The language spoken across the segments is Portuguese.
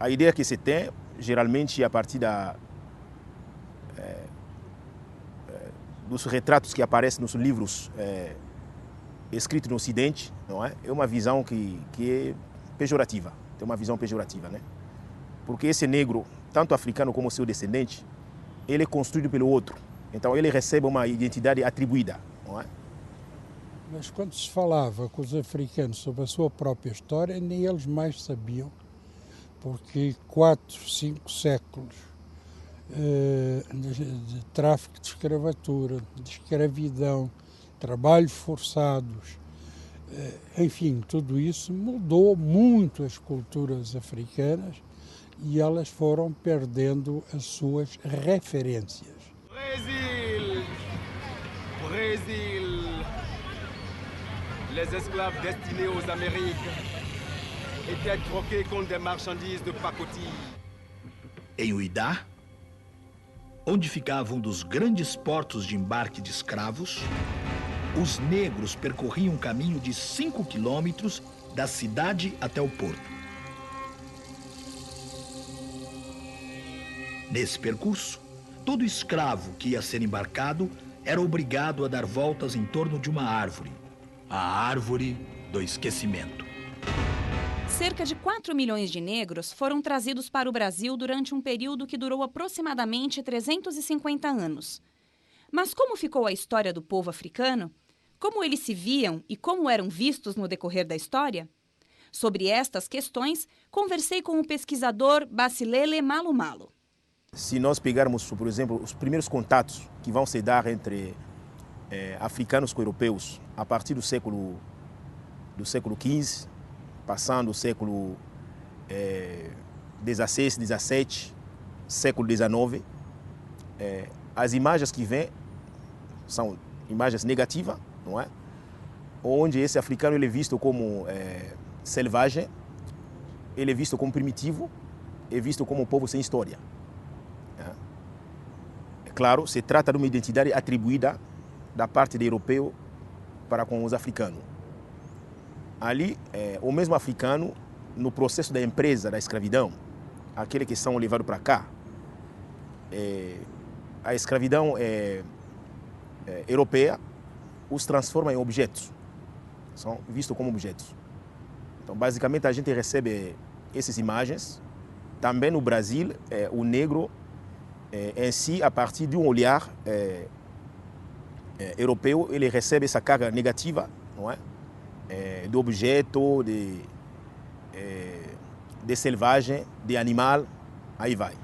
a ideia que se tem, geralmente, a partir dos retratos que aparecem nos livros escritos no Ocidente, não é? É uma visão que é pejorativa, tem uma visão pejorativa, né? Porque esse negro, tanto africano como seu descendente, ele é construído pelo outro. Então ele recebe uma identidade atribuída, não é? Mas quando se falava com os africanos sobre a sua própria história, nem eles mais sabiam, porque 4, 5 séculos de tráfico de escravatura, de escravidão, trabalhos forçados, enfim, tudo isso mudou muito as culturas africanas e elas foram perdendo as suas referências. Brésil! Brésil! Les esclaves destinés aux Amériques étaient troqués contre des marchandises de pacotille. Em Uidá, onde ficava um dos grandes portos de embarque de escravos, os negros percorriam um caminho de 5 quilômetros da cidade até o porto. Nesse percurso, todo escravo que ia ser embarcado era obrigado a dar voltas em torno de uma árvore, a árvore do esquecimento. Cerca de 4 milhões de negros foram trazidos para o Brasil durante um período que durou aproximadamente 350 anos. Mas como ficou a história do povo africano? Como eles se viam e como eram vistos no decorrer da história? Sobre estas questões, conversei com o pesquisador Basilele Malumalo. Se nós pegarmos, por exemplo, os primeiros contatos que vão se dar entre africanos com europeus a partir do século XV, passando o século XVI, XVII, século XIX, as imagens que vêm são imagens negativas, não é? Onde esse africano ele é visto como selvagem, ele é visto como primitivo, é visto como um povo sem história. É claro, se trata de uma identidade atribuída da parte do europeu para com os africanos. Ali, o mesmo africano, no processo da empresa da escravidão, aqueles que são levados para cá, a escravidão europeia os transforma em objetos, são vistos como objetos. Então, basicamente, a gente recebe essas imagens. Também no Brasil, o negro em si, a partir de um olhar europeu, ele recebe essa carga negativa, não é? De objeto, de selvagem, de animal, aí vai.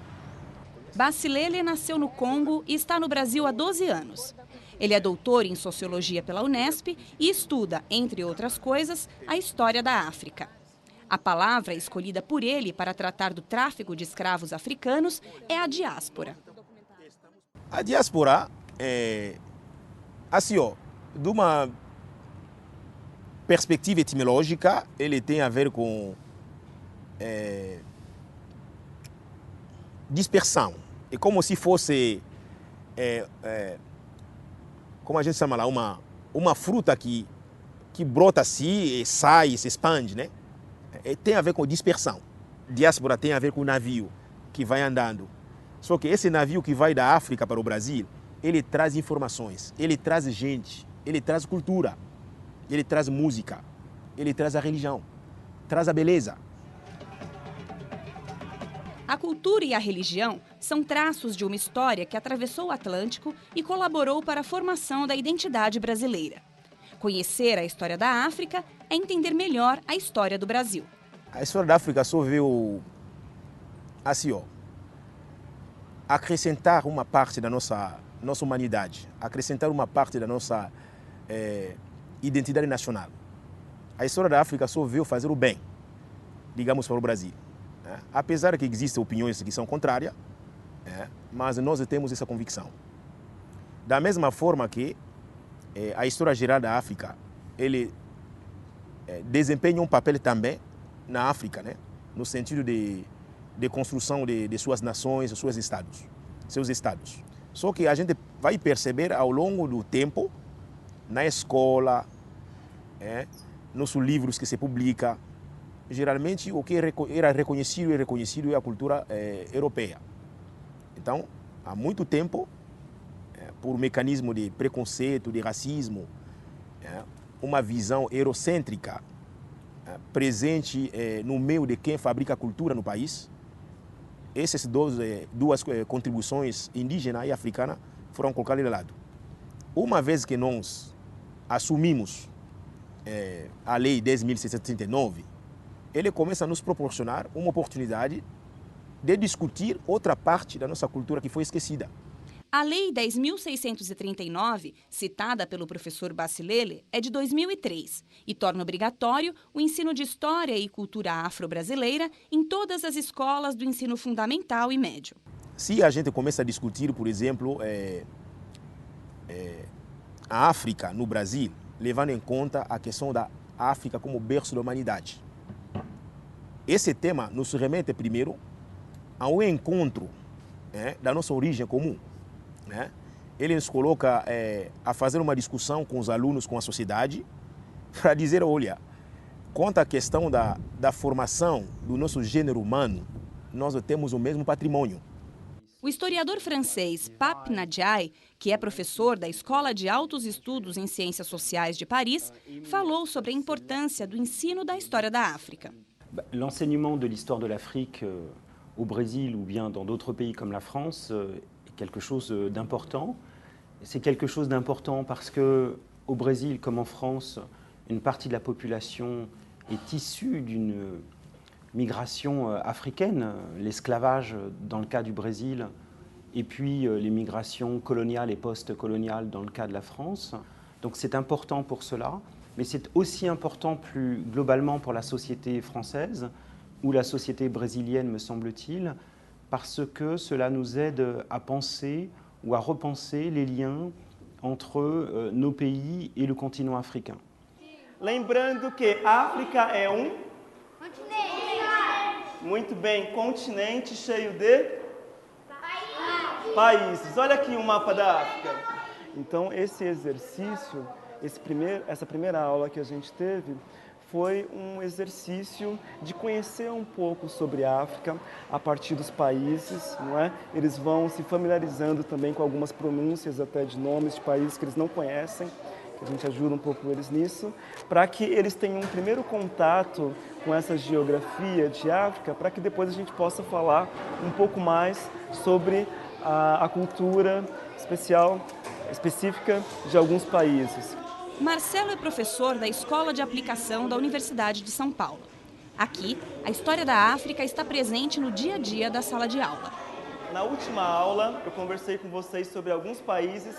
Basilele nasceu no Congo e está no Brasil há 12 anos. Ele é doutor em Sociologia pela Unesp e estuda, entre outras coisas, a história da África. A palavra escolhida por ele para tratar do tráfico de escravos africanos é a diáspora. A diáspora é, assim, de uma perspectiva etimológica, ele tem a ver com dispersão. É como se fosse, como a gente chama lá, uma fruta que brota assim, e sai, se expande, né? Tem a ver com dispersão. Diáspora tem a ver com o navio que vai andando. Só que esse navio que vai da África para o Brasil, ele traz informações, ele traz gente, ele traz cultura, ele traz música, ele traz a religião, traz a beleza. A cultura e a religião são traços de uma história que atravessou o Atlântico e colaborou para a formação da identidade brasileira. Conhecer a história da África é entender melhor a história do Brasil. A história da África só veio assim, acrescentar uma parte da nossa humanidade, acrescentar uma parte da nossa identidade nacional. A história da África só veio fazer o bem, digamos, para o Brasil. Apesar que existem opiniões que são contrárias, mas nós temos essa convicção. Da mesma forma que a história geral da África, ele desempenha um papel também na África, né? No sentido de construção de suas nações, seus estados. Só que a gente vai perceber ao longo do tempo, na escola, nos livros que se publica, geralmente o que era reconhecido e reconhecido é a cultura europeia. Então, há muito tempo, por mecanismo de preconceito, de racismo, uma visão eurocêntrica presente no meio de quem fabrica a cultura no país, essas duas contribuições, indígena e africana, foram colocadas de lado. Uma vez que nós assumimos a Lei 10.639, ele começa a nos proporcionar uma oportunidade de discutir outra parte da nossa cultura que foi esquecida. A Lei 10.639, citada pelo professor Bacilele, é de 2003 e torna obrigatório o ensino de história e cultura afro-brasileira em todas as escolas do ensino fundamental e médio. Se a gente começa a discutir, por exemplo, a África no Brasil, levando em conta a questão da África como berço da humanidade, esse tema nos remete primeiro ao encontro da nossa origem comum. Ele nos coloca a fazer uma discussão com os alunos, com a sociedade, para dizer, olha, quanto à questão da formação do nosso gênero humano, nós temos o mesmo patrimônio. O historiador francês Pape Ndiaye, que é professor da Escola de Altos Estudos em Ciências Sociais de Paris, falou sobre a importância do ensino da história da África. L'enseignement de l'histoire de l'Afrique au Brésil ou bien dans d'autres pays comme la France est quelque chose d'important. C'est quelque chose d'important parce que au Brésil comme en France, une partie de la population est issue d'une migration africaine, l'esclavage dans le cas du Brésil et puis les migrations coloniales et post-coloniales dans le cas de la France. Donc c'est important pour cela, mais c'est aussi important plus globalement pour la société française ou la société brésilienne, me semble-t-il, parce que cela nous aide à penser ou à repenser les liens entre nos pays et le continent africain. Lembrando que África é muito bem, continente cheio de países. Olha aqui um mapa da África. Então, esse exercício, essa primeira aula que a gente teve, foi um exercício de conhecer um pouco sobre a África a partir dos países, não é? Eles vão se familiarizando também com algumas pronúncias até de nomes de países que eles não conhecem, que a gente ajuda um pouco eles nisso, para que eles tenham um primeiro contato com essa geografia de África, para que depois a gente possa falar um pouco mais sobre a cultura específica de alguns países. Marcelo é professor da Escola de Aplicação da Universidade de São Paulo. Aqui, a história da África está presente no dia a dia da sala de aula. Na última aula, eu conversei com vocês sobre alguns países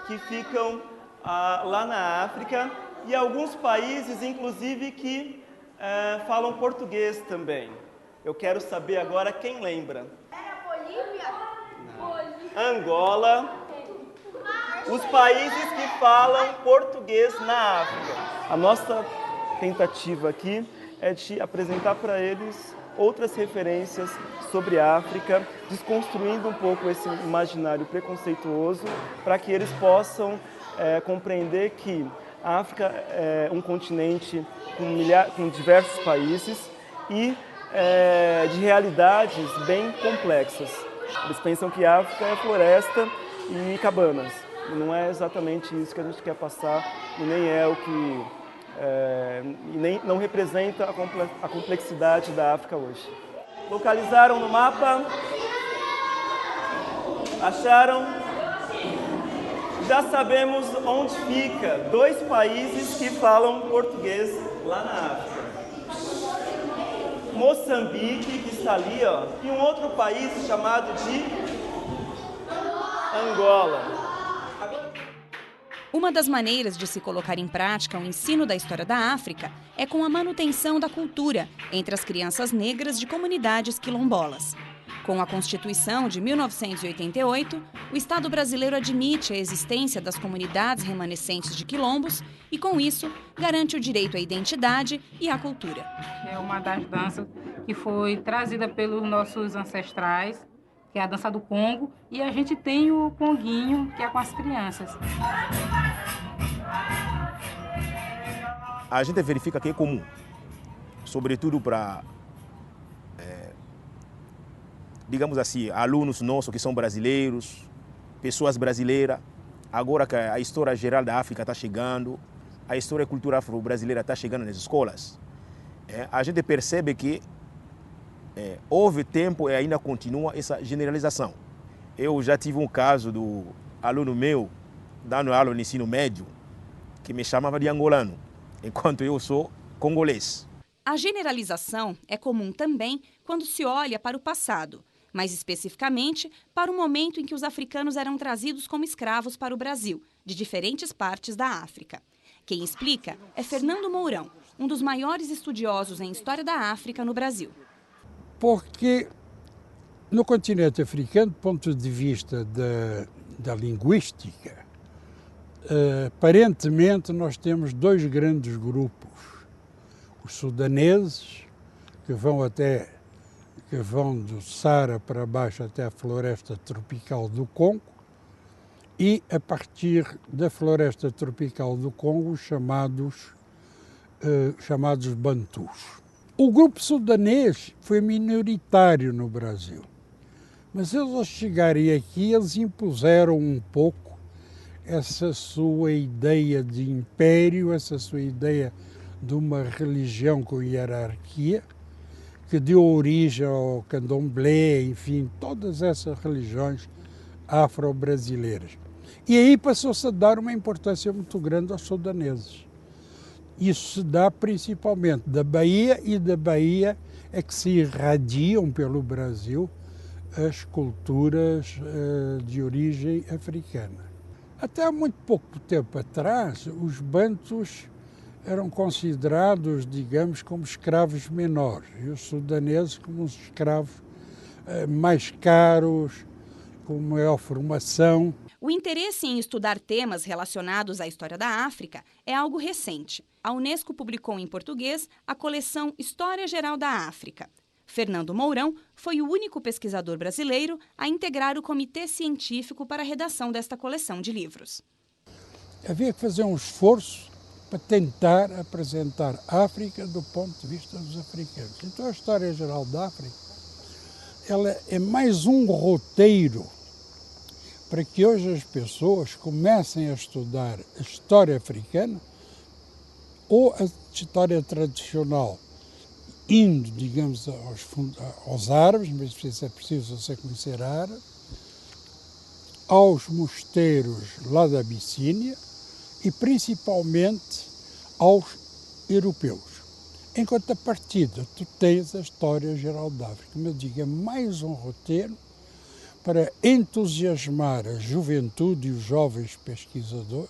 que ficam lá na África e alguns países, inclusive, que falam português também. Eu quero saber agora quem lembra. Era Bolívia? Não. Angola. Os países que falam português na África. A nossa tentativa aqui é de apresentar para eles outras referências sobre a África, desconstruindo um pouco esse imaginário preconceituoso, para que eles possam compreender que a África é um continente com diversos países e de realidades bem complexas. Eles pensam que a África é floresta e cabanas. E não é exatamente isso que a gente quer passar e nem é o que não representa a complexidade da África hoje. Localizaram no mapa? Acharam? Já sabemos onde fica 2 países que falam português lá na África. Moçambique, que está ali, ó, e um outro país chamado de Angola. Uma das maneiras de se colocar em prática o ensino da história da África é com a manutenção da cultura entre as crianças negras de comunidades quilombolas. Com a Constituição de 1988, o Estado brasileiro admite a existência das comunidades remanescentes de quilombos e, com isso, garante o direito à identidade e à cultura. É uma das danças que foi trazida pelos nossos ancestrais, que é a dança do Congo, e a gente tem o Conguinho, que é com as crianças. A gente verifica que é comum. sobretudo para, digamos assim, alunos nossos que são brasileiros, pessoas brasileiras. Agora que a história geral da África está chegando, a história e cultura afro-brasileira está chegando nas escolas, a gente percebe que houve tempo e ainda continua essa generalização. Eu já tive um caso do aluno meu, dando aula no ensino médio, que me chamava de angolano, enquanto eu sou congolês. A generalização é comum também quando se olha para o passado, mais especificamente para o momento em que os africanos eram trazidos como escravos para o Brasil, de diferentes partes da África. Quem explica é Fernando Mourão, um dos maiores estudiosos em história da África no Brasil. Porque no continente africano, do ponto de vista da linguística, aparentemente nós temos dois grandes grupos. Os sudaneses, que vão do Saara para baixo até a floresta tropical do Congo, e a partir da floresta tropical do Congo, os chamados bantus. O grupo sudanês foi minoritário no Brasil, mas eles, ao chegarem aqui, eles impuseram um pouco essa sua ideia de império, essa sua ideia de uma religião com hierarquia, que deu origem ao candomblé, enfim, todas essas religiões afro-brasileiras. E aí passou-se a dar uma importância muito grande aos sudaneses. Isso se dá principalmente da Bahia, e da Bahia é que se irradiam pelo Brasil as culturas de origem africana. Até há muito pouco tempo atrás, os bantus eram considerados, digamos, como escravos menores, e os sudaneses como os escravos mais caros, com maior formação. O interesse em estudar temas relacionados à história da África é algo recente. A Unesco publicou em português a coleção História Geral da África. Fernando Mourão foi o único pesquisador brasileiro a integrar o comitê científico para a redação desta coleção de livros. Havia que fazer um esforço para tentar apresentar a África do ponto de vista dos africanos. Então a História Geral da África, ela é mais um roteiro para que hoje as pessoas comecem a estudar a história africana ou a história tradicional, indo, digamos, aos árabes, mas é preciso você conhecer árabe, aos mosteiros lá da Abissínia e principalmente aos europeus. Em contrapartida, tu tens a História Geral da África. Como eu digo, é mais um roteiro para entusiasmar a juventude e os jovens pesquisadores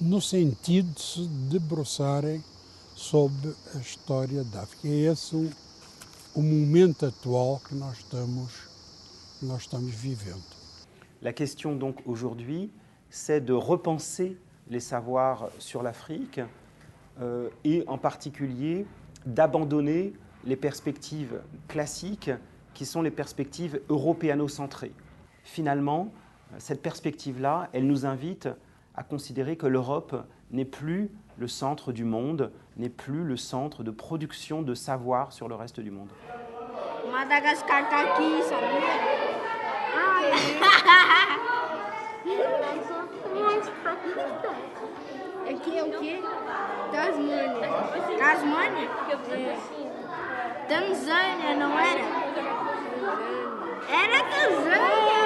no sentido de se debruçarem sobre a história da África. É esse o momento atual que nós estamos vivendo. La question donc aujourd'hui, c'est de repenser les savoirs sur l'Afrique et en particulier d'abandonner les perspectives classiques qui sont les perspectives européano-centrées. Finalement, cette perspective-là, elle nous invite à considérer que l'Europe n'est plus le centre du monde, n'est plus le centre de production de savoir sur le reste du monde. Madagascar está aqui, sabia? Aqui é o quê? Tasmânia. Tasmânia? Tanzânia, não era? Era Tanzânia!